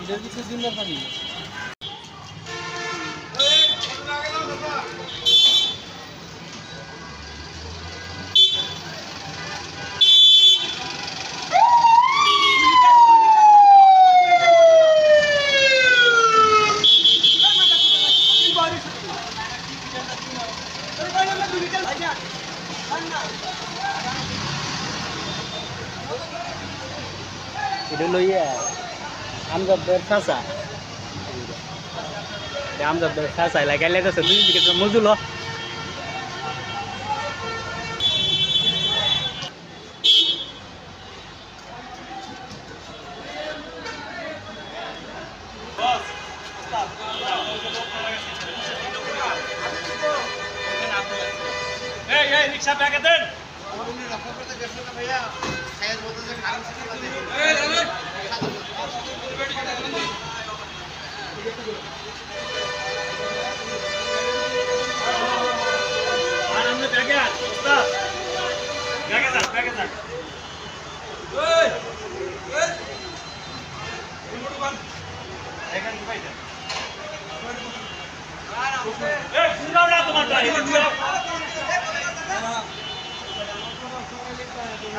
ঈদের কিছু জিম্মার পানি এটা লইয়া আমজাদের ফাঁসা আমজাদের ফাঁসা লাগাইলে তো দুই দিকে মজুল রিক্সা ব্যাগে দেন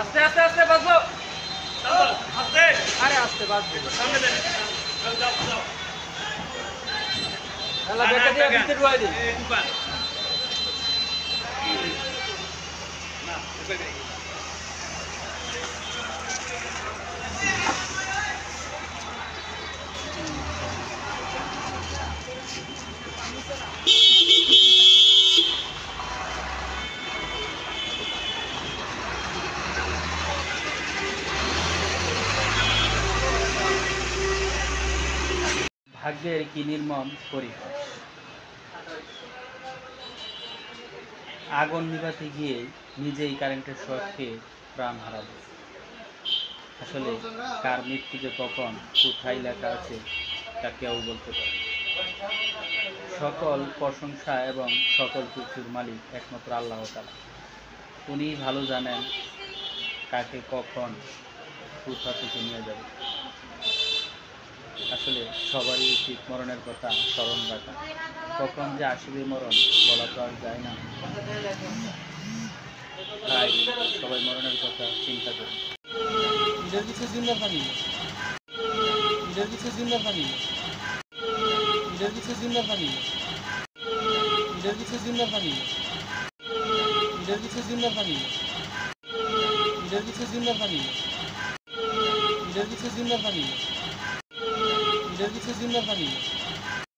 আস্তে আস্তে আস্তে বাজলো আস্তে আরে আস্তে বাজলো সামনে দেন যাও যাও হ্যালো বেটা দিয়ে ভিতরে ঢুকাই দিন না ঢুকাই ভাগ্যের কি নির্মম পরীক্ষা। আগুন নিভাতে গিয়ে নিজেই কারেন্টের শক খেয়ে প্রাণ হারালো। আসলে কার মৃত্যু যে কখন কোথায় লেখা আছে তা কেউ বলতে পারে। সকল প্রশংসা এবং সকল কিছুর মালিক একমাত্র আল্লাহ তাআলা। উনি ভালো জানেন কাকে কখন কোথা থেকে নিয়ে যাবে। আসলে সবারই উচিত মরণের কথা স্মরণ রাখা। কখন যে আসবে মরণ বলা তো আর যায় না, তাই সবাই মরণের কথা চিন্তা করে। ঈদের কিছু জিম্মার পানি ঈদের কিছু জিম্মার পানি ঈদের কিছু জিম্মার পানি ঈদের কিছু জিম্মার পানি ঈদের কিছু জিম্মার পানি ঈদের কিছু জিম্মার পানি ঈদের কিছু জিম্মার পানি ঈদের কিছু জিম্মার পানি